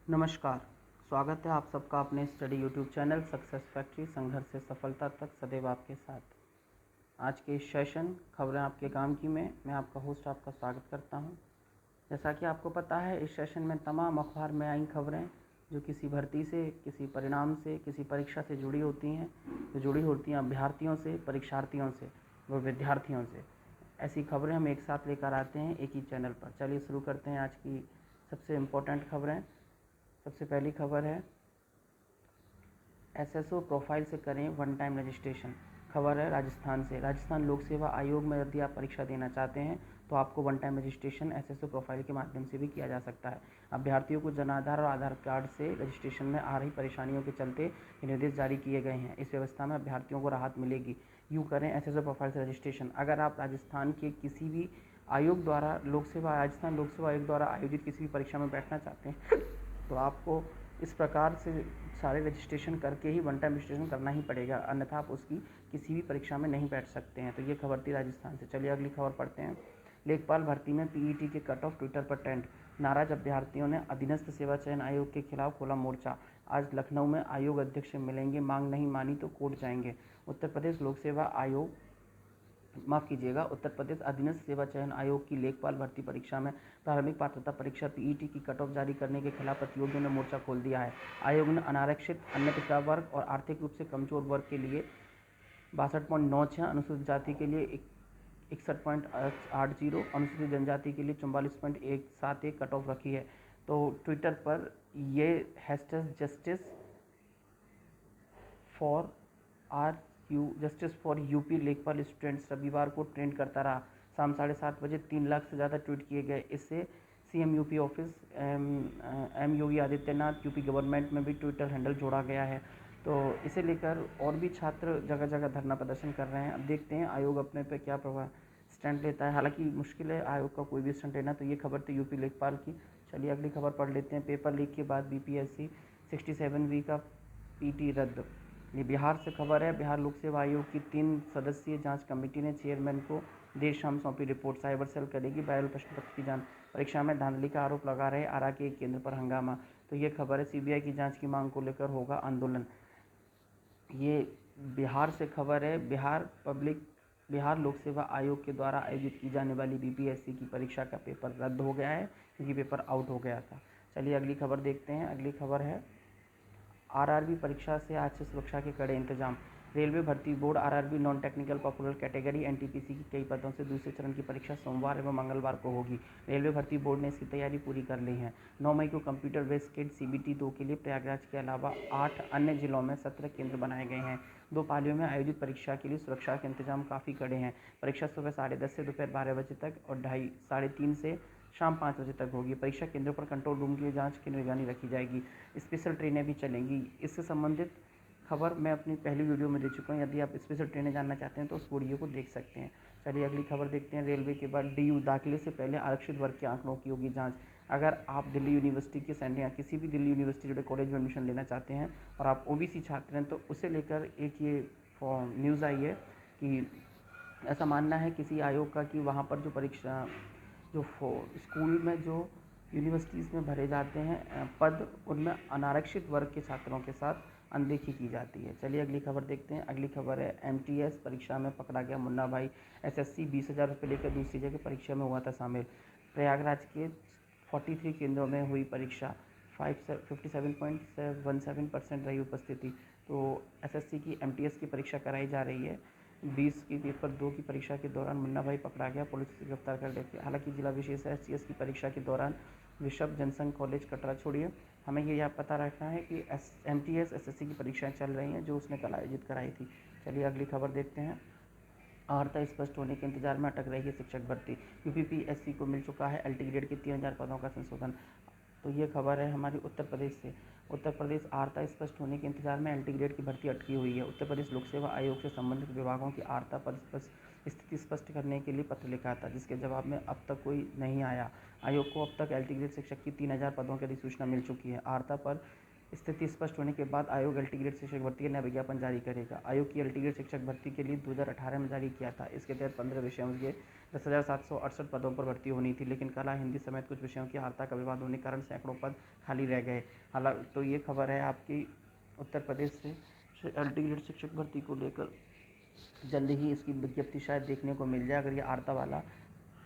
नमस्कार। स्वागत है आप सबका अपने study YouTube channel success factory संघर्ष से सफलता तक सदैव आपके साथ। आज के इस सेशन खबरें आपके काम की में मैं आपका होस्ट आपका स्वागत करता हूं। जैसा कि आपको पता है, इस सेशन में तमाम अखबार में आई खबरें जो किसी भर्ती से, किसी परिणाम से, किसी परीक्षा से जुड़ी होती हैं, जो जुड़ी होती हैं अभ्यर्थियों से, परीक्षार्थियों से व विद्यार्थियों से। ऐसी खबरें हम एक साथ लेकर आते हैं एक ही चैनल पर। चलिए शुरू करते हैं आज की सबसे इम्पोर्टेंट खबरें। सबसे पहली खबर है, एसएसओ प्रोफाइल से करें वन टाइम रजिस्ट्रेशन। खबर है राजस्थान से। राजस्थान लोक सेवा आयोग में यदि आप परीक्षा देना चाहते हैं तो आपको one time registration SSO profile के माध्यम से भी किया जा सकता है। अभ्यर्थियों को जन आधार और आधार कार्ड से रजिस्ट्रेशन में आ रही परेशानियों के चलते ये निर्देश जारी किए गए हैं। इस व्यवस्था में अभ्यर्थियों को राहत मिलेगी। यूँ करें एसएसओ प्रोफाइल से रजिस्ट्रेशन। अगर आप राजस्थान के किसी भी आयोग द्वारा राजस्थान लोक सेवा आयोग द्वारा आयोजित किसी भी परीक्षा में बैठना चाहते हैं तो आपको इस प्रकार से सारे रजिस्ट्रेशन करके ही वन टाइम रजिस्ट्रेशन करना ही पड़ेगा, अन्यथा आप उसकी किसी भी परीक्षा में नहीं बैठ सकते हैं। तो ये खबर थी राजस्थान से। चलिए अगली खबर पढ़ते हैं। लेखपाल भर्ती में पीईटी के कट ऑफ ट्विटर पर ट्रेंड। नाराज अभ्यर्थियों ने अधीनस्थ सेवा चयन आयोग के खिलाफ खोला मोर्चा। आज लखनऊ में आयोग अध्यक्ष से मिलेंगे, मांग नहीं मानी तो कोर्ट जाएंगे। उत्तर प्रदेश लोक सेवा आयोग उत्तर प्रदेश अधीनस्थ सेवा चयन आयोग की लेखपाल भर्ती परीक्षा में प्रारंभिक पात्रता परीक्षा पीईटी की कट ऑफ जारी करने के खिलाफ प्रतियोगियों ने मोर्चा खोल दिया है। आयोग ने अनारक्षित, अन्य पिछड़ा वर्ग और आर्थिक रूप से कमजोर वर्ग के लिए 62.96, अनुसूचित जाति के लिए 61.80, अनुसूचित जनजाति के लिए 44.171 कट ऑफ रखी है। तो ट्विटर पर ये हैशटैग जस्टिस फॉर यूपी लेखपाल स्टूडेंट्स रविवार को ट्रेंड करता रहा। शाम 7:30 बजे 3 लाख से ज़्यादा ट्वीट किए गए। इससे CM UP office M Yogi Adityanath UP government में भी ट्विटर हैंडल जोड़ा गया है। तो इसे लेकर और भी छात्र जगह जगह धरना प्रदर्शन कर रहे हैं। अब देखते हैं आयोग अपने पे क्या स्टैंड लेता है। हालांकि मुश्किल है आयोग का कोई भी स्टैंड लेना। तो ये खबर थी यूपी लेखपाल की। चलिए अगली खबर पढ़ लेते हैं। पेपर लीक के बाद बीपीएससी 67वीं का पीटी रद्द। ये बिहार से खबर है। बिहार लोक सेवा आयोग की 3 सदस्यीय जांच कमेटी ने चेयरमैन को देर शाम सौंपी रिपोर्ट। साइबर सेल करेगी वायरल प्रश्न पत्र की जांच। परीक्षा में धांधली का आरोप लगा रहे आरा के एक केंद्र पर हंगामा। तो ये खबर है। सीबीआई की जांच की मांग को लेकर होगा आंदोलन। ये बिहार से खबर है। बिहार लोक सेवा आयोग के द्वारा आयोजित की जाने वाली बीपीएससी की परीक्षा का पेपर रद्द हो गया है क्योंकि पेपर आउट हो गया था। चलिए अगली खबर देखते हैं। अगली खबर है, आरआरबी परीक्षा से आज से सुरक्षा के कड़े इंतजाम। रेलवे भर्ती board RRB non technical popular category NTPC की कई पदों से दूसरे चरण की परीक्षा सोमवार एवं मंगलवार को होगी। रेलवे भर्ती बोर्ड ने इसकी तैयारी पूरी कर ली है। 9 मई को कंप्यूटर बेस्ड किट सीबीटी 2 के लिए प्रयागराज के अलावा 8 अन्य जिलों में 17 केंद्र बनाए गए हैं। 2 पालियों में आयोजित परीक्षा के लिए सुरक्षा के इंतजाम काफ़ी कड़े हैं। परीक्षा सुबह 10:30 से दोपहर 12 बजे तक और 3:30 से शाम 5 बजे तक होगी। परीक्षा केंद्रों पर कंट्रोल रूम की जांच की निगरानी रखी जाएगी। स्पेशल ट्रेनें भी चलेंगी। इससे संबंधित खबर मैं अपनी पहली वीडियो में दे चुका हूँ। यदि आप स्पेशल ट्रेनें जानना चाहते हैं तो उस वीडियो को देख सकते हैं। चलिए अगली खबर देखते हैं। रेलवे के बाद डीयू दाखिले से पहले आरक्षित वर्ग के आंकड़ों की होगी जांच। अगर आप दिल्ली यूनिवर्सिटी के सेंटर या किसी भी दिल्ली यूनिवर्सिटी जुड़े कॉलेज में एडमिशन लेना चाहते हैं और आप ओबीसी छात्र हैं तो उसे लेकर एक ये न्यूज़ आई है कि ऐसा मानना है किसी आयोग का कि वहाँ पर जो परीक्षा जो स्कूल में जो यूनिवर्सिटीज़ में भरे जाते हैं पद, उनमें अनारक्षित वर्ग के छात्रों के साथ अनदेखी की जाती है। चलिए अगली खबर देखते हैं। अगली खबर है, एमटीएस परीक्षा में पकड़ा गया मुन्ना भाई। एसएससी 20,000 रुपये लेकर दूसरी जगह परीक्षा में हुआ था शामिल। प्रयागराज के 43 केंद्रों में हुई परीक्षा। 57.17% रही उपस्थिति। तो एसएससी की एमटीएस की परीक्षा कराई जा रही है। 20 की पेपर 2 की परीक्षा के दौरान मुन्ना भाई पकड़ा गया, पुलिस उसे गिरफ्तार कर लेती है। हालांकि जिला विशेष एसटीएस की परीक्षा के दौरान विश्व जनसंघ कॉलेज कटरा छोड़िए, हमें ये याद पता रखना है कि एमटीएस एसएससी की परीक्षाएं चल रही हैं जो उसने कल आयोजित कराई थी। चलिए अगली खबर देखते हैं। अर्हता स्पष्ट होने के इंतजार में अटक रही है शिक्षक भर्ती। यूपीपीएससी को मिल चुका है एलटी ग्रेड के 3000 पदों का संशोधन। तो ये खबर है हमारी उत्तर प्रदेश से। उत्तर प्रदेश अर्हता स्पष्ट होने के इंतजार में एलटी ग्रेड की भर्ती अटकी हुई है। उत्तर प्रदेश लोक सेवा आयोग से संबंधित विभागों की अर्हता पर स्थिति स्पष्ट करने के लिए पत्र लिखा था, जिसके जवाब में अब तक कोई नहीं आया। आयोग को अब तक एलटी ग्रेड शिक्षक की 3000 पदों की अधिसूचना मिल चुकी है। अर्हता पर स्थिति स्पष्ट होने के बाद आयोग एल टी ग्रेड शिक्षक भर्ती का नया विज्ञापन जारी करेगा। आयोग की एल टी ग्रेड शिक्षक भर्ती के लिए 2018 में जारी किया था। इसके तहत 15 विषयों के 10,768 पदों पर भर्ती होनी थी, लेकिन कला, हिंदी समेत कुछ विषयों की आर्ता का विवाद होने के कारण सैकड़ों पद खाली रह गए। हालांकि तो ये खबर है आपकी उत्तर प्रदेश से एल टी ग्रेड शिक्षक भर्ती को लेकर जल्द ही इसकी विज्ञप्ति शायद देखने को मिल जाए। अगर ये आर्ता वाला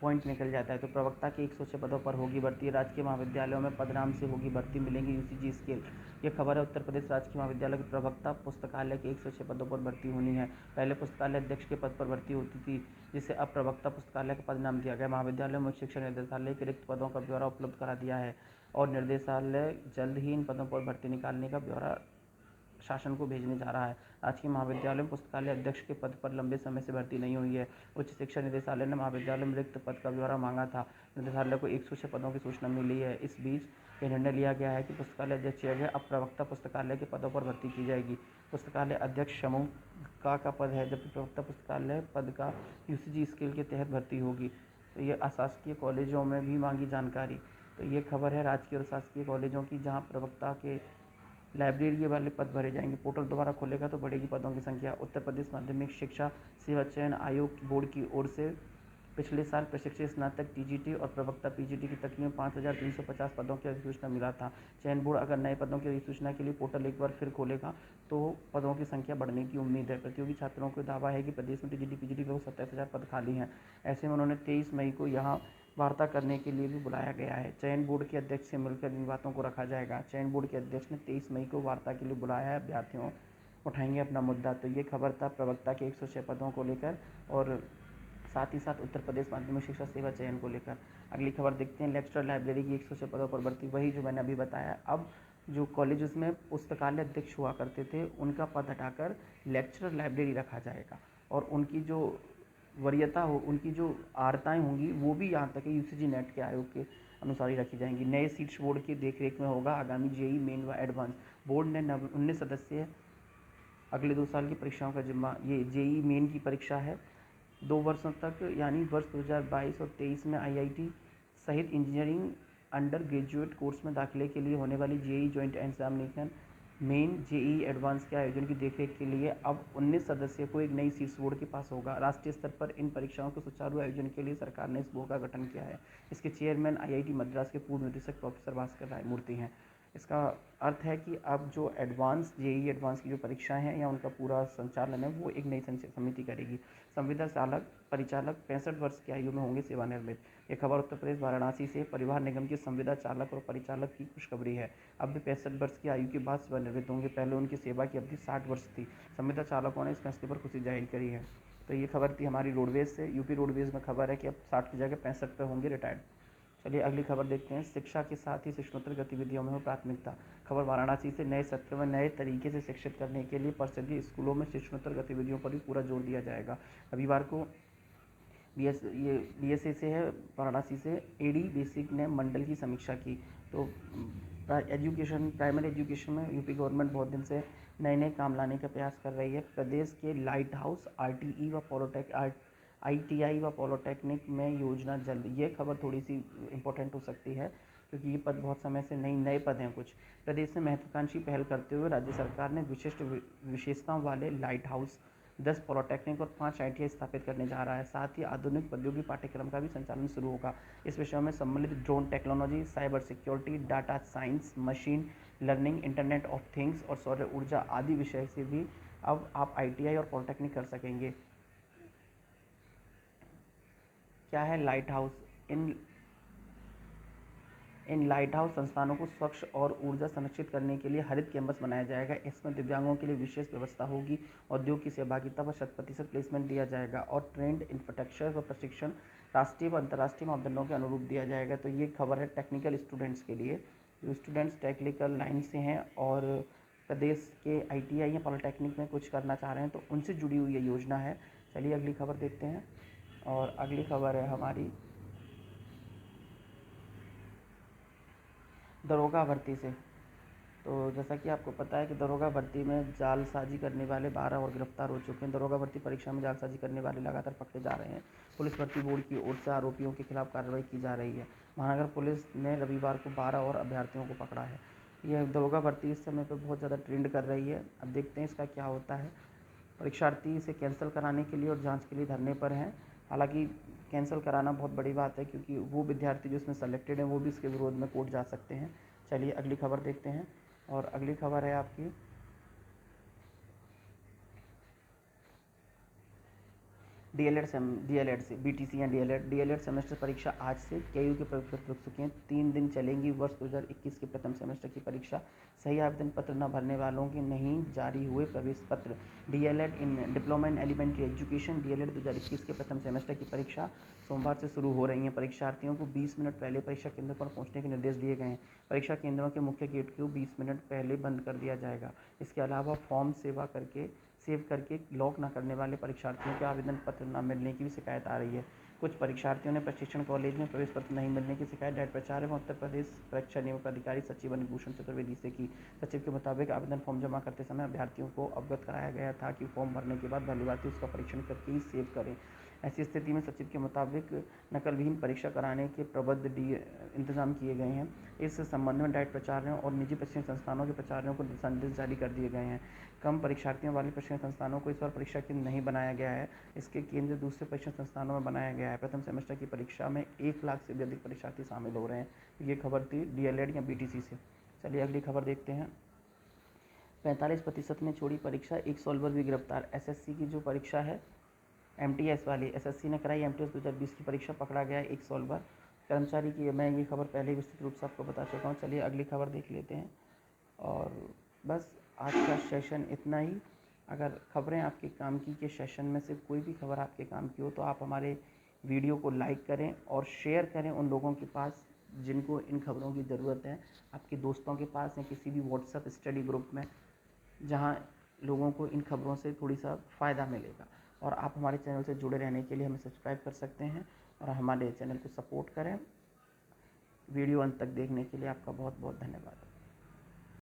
पॉइंट निकल जाता है तो प्रवक्ता के 106 पदों पर होगी भर्ती। राजकीय महाविद्यालयों में पदनाम से होगी भर्ती, मिलेंगी यूजीसी स्केल। ये खबर है उत्तर प्रदेश राजकीय महाविद्यालय के प्रवक्ता पुस्तकालय के 106 पदों पर भर्ती होनी है। पहले पुस्तकालय अध्यक्ष के पद पर भर्ती होती थी, जिसे अब प्रवक्ता पुस्तकालय का पदनाम दिया गया। महाविद्यालय में शिक्षा निर्देशालय के रिक्त पदों का ब्यौरा उपलब्ध करा दिया है और निर्देशालय जल्द ही इन पदों पर भर्ती निकालने का ब्यौरा शासन को भेजने जा रहा है। राजकीय महाविद्यालय में पुस्तकालय अध्यक्ष के पद पर लंबे समय से भर्ती नहीं हुई है। उच्च शिक्षा निदेशालय ने महाविद्यालय में रिक्त पद का ब्यौरा मांगा था। निदेशालय को 106 पदों की सूचना मिली है। इस बीच यह निर्णय लिया गया है कि पुस्तकालय अध्यक्ष की जगह अब प्रवक्ता पुस्तकालय के पदों पर भर्ती की जाएगी। पुस्तकालय अध्यक्ष समूह का पद है, जबकि प्रवक्ता पुस्तकालय पद का यूजीसी स्केल के तहत भर्ती होगी। तो ये अशासकीय कॉलेजों में भी मांगी जानकारी। तो ये खबर है राजकीय और शासकीय कॉलेजों की, जहाँ प्रवक्ता के लाइब्रेरी वाले पद भरे जाएंगे। पोर्टल दोबारा खोलेगा तो बढ़ेगी पदों की संख्या। उत्तर प्रदेश माध्यमिक शिक्षा सेवा चयन आयोग बोर्ड की ओर से पिछले साल प्रशिक्षित स्नातक टीजीटी और प्रवक्ता पीजीटी की तकनीक 5,350 पदों की अधिसूचना मिला था। चयन बोर्ड अगर नए पदों की अधिसूचना के लिए पोर्टल एक बार फिर खोलेगा तो पदों की संख्या बढ़ने की उम्मीद है। प्रतियोगी छात्रों को दावा है कि प्रदेश में टीजीटी पीजीटी लगभग 27,000 पद खाली हैं। ऐसे में उन्होंने 23 मई को यहाँ वार्ता करने के लिए भी बुलाया गया है। चयन बोर्ड के अध्यक्ष से मिलकर इन बातों को रखा जाएगा। चयन बोर्ड के अध्यक्ष ने 23 मई को वार्ता के लिए बुलाया है। अभ्यर्थियों उठाएंगे अपना मुद्दा। तो ये खबर था प्रवक्ता के 106 पदों को लेकर और साथ ही साथ उत्तर प्रदेश माध्यमिक शिक्षा सेवा चयन को लेकर। अगली खबर देखते हैं। लेक्चरर लाइब्रेरी की 106 पदों पर भर्ती, वही जो मैंने अभी बताया। अब जो कॉलेजेस में पुस्तकालय अध्यक्ष हुआ करते थे उनका पद हटाकर लेक्चरर लाइब्रेरी रखा जाएगा और उनकी जो वरीयता हो, उनकी जो आर्ताएँ होंगी वो भी यहाँ तक यूजीसी नेट के आयोग के अनुसार ही रखी जाएंगी। नए सीट्स बोर्ड की देखरेख में होगा। आगामी जेई मेन व एडवांस बोर्ड ने 19 सदस्य अगले 2 साल की परीक्षाओं का जिम्मा। ये जेई मेन की परीक्षा है 2 वर्षों तक, यानी वर्ष 2022 और 23 में आईआईटी सहित इंजीनियरिंग अंडर ग्रेजुएट कोर्स में दाखिले के लिए होने वाली JEE joint examination main JEE advance के आयोजन की देखरेख के लिए अब 19 सदस्य को एक नई सीट्स बोर्ड के पास होगा। राष्ट्रीय स्तर पर इन परीक्षाओं के सुचारू आयोजन के लिए सरकार ने इस बोर्ड का गठन किया है। इसके चेयरमैन आईआईटी मद्रास के पूर्व निदेशक प्रोफेसर भास्कर राय मूर्ति हैं। इसका अर्थ है कि अब जो एडवांस जेई एडवांस की जो परीक्षाएं हैं या उनका पूरा संचालन है वो एक नई समिति करेगी। संविदा चालक परिचालक 65 वर्ष की आयु में होंगे सेवानिवृत्त। ये खबर उत्तर प्रदेश वाराणसी से। परिवहन निगम के संविदा चालक और परिचालक की खुशखबरी है। अब भी 65 वर्ष की आयु के बाद सेवानिवृत्त होंगे। पहले उनकी सेवा की अवधि 60 वर्ष थी। संविदा चालकों ने इस फैसले पर खुशी जाहिर करी है। तो ये खबर थी हमारी रोडवेज से। यूपी रोडवेज में खबर है कि अब 60 की जगह 65 पे होंगे रिटायर्ड। चलिए अगली खबर देखते हैं। शिक्षा के साथ ही शिक्षणोत्तर गतिविधियों में हो प्राथमिकता। खबर वाराणसी से। नए सत्र में नए तरीके से शिक्षित करने के लिए परिषदीय स्कूलों में शिक्षणोत्तर गतिविधियों पर भी पूरा जोर दिया जाएगा। रविवार को बीएसए से है वाराणसी से। एडी बेसिक ने मंडल की समीक्षा की। तो प्राइमरी एजुकेशन में यूपी गवर्नमेंट बहुत दिन से नए नए काम लाने का प्रयास कर रही है। प्रदेश के लाइट हाउस आरटीई व आईटीआई व पॉलिटेक्निक में योजना जल्द। ये खबर थोड़ी सी इंपॉर्टेंट हो सकती है क्योंकि ये पद बहुत समय से नए पद हैं कुछ। प्रदेश में महत्वाकांक्षी पहल करते हुए राज्य सरकार ने विशिष्ट विशेषताओं वाले लाइट हाउस 10 पॉलिटेक्निक और 5 आईटीआई स्थापित करने जा रहा है। साथ ही आधुनिक प्रौद्योगिकी पाठ्यक्रम का भी संचालन शुरू होगा। इस विषय में सम्मिलित drone technology, cyber security, data science, machine learning, internet of things और सौर ऊर्जा आदि विषय से भी अब आप आईटीआई और पॉलिटेक्निक कर सकेंगे। क्या है light house? In light house संस्थानों को स्वच्छ और ऊर्जा संरक्षित करने के लिए हरित कैंपस बनाया जाएगा। इसमें दिव्यांगों के लिए विशेष व्यवस्था होगी। उद्योग की सहभागिता पर 100% प्लेसमेंट दिया जाएगा और ट्रेंड इंफ्रास्ट्रक्चर व प्रशिक्षण राष्ट्रीय व अंतर्राष्ट्रीय मापदंडों के अनुरूप दिया जाएगा। तो ये खबर है टेक्निकल स्टूडेंट्स के लिए। जो स्टूडेंट्स टेक्निकल लाइन से हैं और प्रदेश के आईटीआई या पॉलिटेक्निक में कुछ करना चाह रहे हैं तो उनसे जुड़ी हुई ये योजना है। चलिए अगली खबर देखते हैं। और अगली खबर है हमारी दरोगा भर्ती से। तो जैसा कि आपको पता है कि दरोगा भर्ती में जालसाजी करने वाले 12 और गिरफ्तार हो चुके हैं। दरोगा भर्ती परीक्षा में जालसाजी करने वाले लगातार पकड़े जा रहे हैं। पुलिस भर्ती बोर्ड की ओर से आरोपियों के खिलाफ कार्रवाई की जा रही है। महानगर पुलिस ने रविवार को 12 और अभ्यर्थियों को पकड़ा है। यह दरोगा भर्ती इस समय पे बहुत ज़्यादा ट्रेंड कर रही है। अब देखते हैं इसका क्या होता है। परीक्षार्थी इसे कैंसिल कराने के लिए और जांच के लिए धरने पर हैं। हालांकि कैंसिल कराना बहुत बड़ी बात है, क्योंकि वो विद्यार्थी जो इसमें सेलेक्टेड हैं वो भी इसके विरोध में कोर्ट जा सकते हैं। चलिए अगली खबर देखते हैं। और अगली खबर है आपकी डीएलएड से बीटीसी या डीएलएड सेमेस्टर परीक्षा आज से केयू के प्रस्तुतियाँ 3 दिन चलेंगी। वर्ष 2021 के प्रथम सेमेस्टर की परीक्षा सही आवेदन पत्र न भरने वालों के नहीं जारी हुए प्रवेश पत्र। DElEd in diploma in elementary education DElEd 2021 के प्रथम सेमेस्टर की परीक्षा सोमवार से शुरू हो रही है। परीक्षार्थियों को 20 मिनट पहले परीक्षा केंद्र पर पहुंचने के निर्देश दिए गए हैं। परीक्षा केंद्रों के मुख्य गेट को 20 मिनट पहले बंद कर दिया जाएगा। इसके अलावा फॉर्म सेव करके लॉक न करने वाले परीक्षार्थियों के आवेदन पत्र न मिलने की भी शिकायत आ रही है। कुछ परीक्षार्थियों ने प्रशिक्षण कॉलेज में प्रवेश पत्र नहीं मिलने की शिकायत डायरेक्ट प्रचार एवं उत्तर प्रदेश परीक्षा नियमक अधिकारी सचिव अनिभूषण चतुर्वेदी से की। सचिव के मुताबिक आवेदन फॉर्म जमा करते समय अभ्यर्थियों को अवगत कराया गया था कि फॉर्म भरने के बाद भलीभांति उसका परीक्षण करके ही सेव करें। ऐसी स्थिति में सचिव के मुताबिक नकलविहीन परीक्षा कराने के प्रबद्ध इंतजाम किए गए हैं। इस संबंध में डाइट प्राचार्यों और निजी प्रशिक्षण संस्थानों के प्राचार्यों को दिशा निर्देश जारी कर दिए गए हैं। कम परीक्षार्थियों वाले प्रशिक्षण संस्थानों को इस बार परीक्षा केंद्र नहीं बनाया गया है। इसके केंद्र दूसरे प्रशिक्षण संस्थानों में बनाया गया है। प्रथम सेमेस्टर की परीक्षा में 1 लाख से भी अधिक परीक्षार्थी शामिल हो रहे हैं। ये खबर थी डीएलएड या बीटीसी से। चलिए अगली खबर देखते हैं। 45% ने छोड़ी परीक्षा, एक सॉल्वर भी गिरफ्तार। एसएससी की जो परीक्षा है एमटीएस वाली, एसएससी ने कराई एमटीएस 2020 की परीक्षा, पकड़ा गया एक सॉल्वर कर्मचारी की। मैं ये खबर पहले विस्तृत रूप से आपको बता चुका हूँ। चलिए अगली खबर देख लेते हैं। और बस आज का सेशन इतना ही। अगर खबरें आपके काम की के सेशन में से कोई भी खबर आपके काम की हो तो आप हमारे वीडियो को लाइक करें और शेयर करें उन लोगों के पास जिनको इन खबरों की ज़रूरत है। आपके दोस्तों के पास या किसी भी व्हाट्सएप स्टडी ग्रुप में, जहां लोगों को इन खबरों से थोड़ी सा फ़ायदा मिलेगा। और आप हमारे चैनल से जुड़े रहने के लिए हमें सब्सक्राइब कर सकते हैं और हमारे चैनल को सपोर्ट करें। वीडियो अंत तक देखने के लिए आपका बहुत बहुत धन्यवाद।